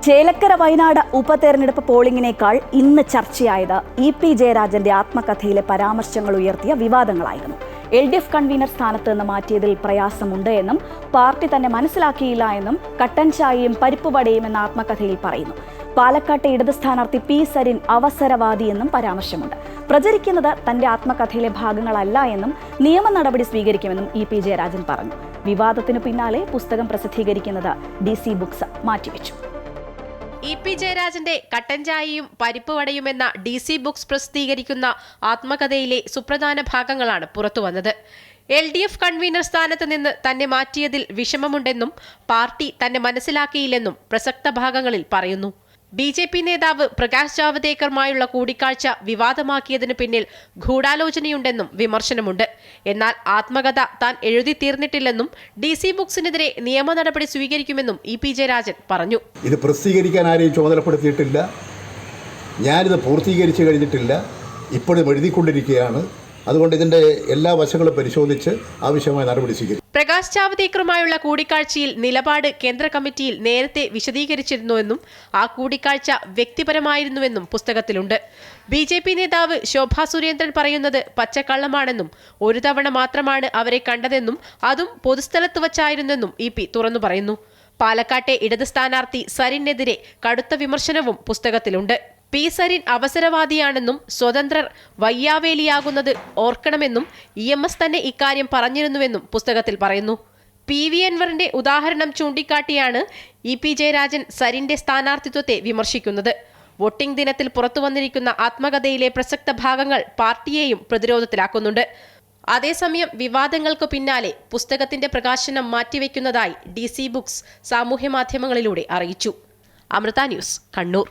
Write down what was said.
ചേലക്കര വയനാട് ഉപതെരഞ്ഞെടുപ്പ് പോളിംഗിനേക്കാൾ ഇന്ന് ചർച്ചയായത് ഇ.പി. ജയരാജന്റെ ആത്മകഥയിലെ പരാമർശങ്ങൾ ഉയർത്തിയ വിവാദങ്ങളായിരുന്നു. LDF കൺവീനർ സ്ഥാനത്ത് നിന്ന് മാറ്റിയതിൽ പ്രയാസമുണ്ട് എന്നും പാർട്ടി തന്നെ മനസ്സിലാക്കിയില്ല എന്നും കട്ടൻ ചായയും പരിപ്പുവടയും എന്ന ആത്മകഥയിൽ പറയുന്നു. പാലക്കാട്ടെ ഇടത് സ്ഥാനാർത്ഥി പി സരിൻ അവസരവാദി എന്നും പരാമർശമുണ്ട്. പ്രചരിക്കുന്നത് തന്റെ ആത്മകഥയിലെ ഭാഗങ്ങളല്ല എന്നും നിയമ നടപടി സ്വീകരിക്കുമെന്നും ഇ.പി. ജയരാജൻ പറഞ്ഞു. വിവാദത്തിനു പിന്നാലെ പുസ്തകം പ്രസിദ്ധീകരിക്കുന്നത് DC ബുക്സ് മാറ്റിവെച്ചു. ഇ.പി. ജയരാജന്റെ കട്ടൻ ചായയും പരിപ്പുവടയും എന്ന DC ബുക്സ് പ്രസിദ്ധീകരിക്കുന്ന ആത്മകഥയിലെ സുപ്രധാന ഭാഗങ്ങളാണ് പുറത്തുവന്നത്. LDF കൺവീനർ സ്ഥാനത്ത് നിന്ന് തന്നെ മാറ്റിയതിൽ വിഷമമുണ്ടെന്നും പാർട്ടി തന്നെ മനസ്സിലാക്കിയില്ലെന്നും പ്രസക്ത ഭാഗങ്ങളിൽ പറയുന്നു. BJP നേതാവ് പ്രകാശ് ജാവദേക്കറുമായുള്ള കൂടിക്കാഴ്ച വിവാദമാക്കിയതിനു പിന്നിൽ ഗൂഢാലോചനയുണ്ടെന്നും വിമർശനമുണ്ട്. എന്നാൽ ആത്മകഥ താൻ എഴുതി തീർന്നിട്ടില്ലെന്നും DC ബുക്സിനെതിരെ നിയമ നടപടി സ്വീകരിക്കുമെന്നും ഇ.പി. ജയരാജൻ പറഞ്ഞു. ഇത് പ്രസിദ്ധീകരിക്കാൻ ആരെയും ചുമതലപ്പെടുത്തിയിട്ടില്ല. ഞാനിത് പൂർത്തീകരിച്ചു കഴിഞ്ഞിട്ടില്ല. ഇപ്പോഴും എഴുതിക്കൊണ്ടിരിക്കുകയാണ്. അതുകൊണ്ട് ഇതിന്റെ എല്ലാ വശങ്ങളും പരിശോധിച്ച് ആവശ്യമായ നടപടി സ്വീകരിക്കും. പ്രകാശ് ജാവദേക്കറുമായുള്ള കൂടിക്കാഴ്ചയിൽ നിലപാട് കേന്ദ്ര കമ്മിറ്റിയിൽ നേരത്തെ വിശദീകരിച്ചിരുന്നുവെന്നും ആ കൂടിക്കാഴ്ച വ്യക്തിപരമായിരുന്നുവെന്നും പുസ്തകത്തിലുണ്ട്. BJP നേതാവ് ശോഭാ സുരേന്ദ്രൻ പറയുന്നത് പച്ചക്കള്ളമാണെന്നും ഒരു തവണ മാത്രമാണ് അവരെ കണ്ടതെന്നും അതും പൊതുസ്ഥലത്ത് വച്ചായിരുന്നെന്നും ഇ.പി. തുറന്നു പറയുന്നു. പാലക്കാട്ടെ ഇടത് സ്ഥാനാർത്ഥി സരിനെതിരെ കടുത്ത വിമർശനവും പുസ്തകത്തിലുണ്ട്. പി സരിൻ അവസരവാദിയാണെന്നും സ്വതന്ത്രർ വയ്യാവേലിയാകുന്നത് ഓർക്കണമെന്നും EMS തന്നെ ഇക്കാര്യം പറഞ്ഞിരുന്നുവെന്നും പുസ്തകത്തിൽ പറയുന്നു. PV അൻവറിന്റെ ഉദാഹരണം ചൂണ്ടിക്കാട്ടിയാണ് ഇ.പി. ജയരാജൻ സരിന്റെ സ്ഥാനാർത്ഥിത്വത്തെ വിമർശിക്കുന്നത്. വോട്ടിംഗ് ദിനത്തിൽ പുറത്തുവന്നിരിക്കുന്ന ആത്മകഥയിലെ പ്രസക്ത ഭാഗങ്ങൾ പാർട്ടിയെയും പ്രതിരോധത്തിലാക്കുന്നുണ്ട്. അതേസമയം വിവാദങ്ങൾക്കു പിന്നാലെ പുസ്തകത്തിന്റെ പ്രകാശനം മാറ്റിവെക്കുന്നതായി DC ബുക്സ് സാമൂഹ്യമാധ്യമങ്ങളിലൂടെ അറിയിച്ചു. അമൃത ന്യൂസ്, കണ്ണൂർ.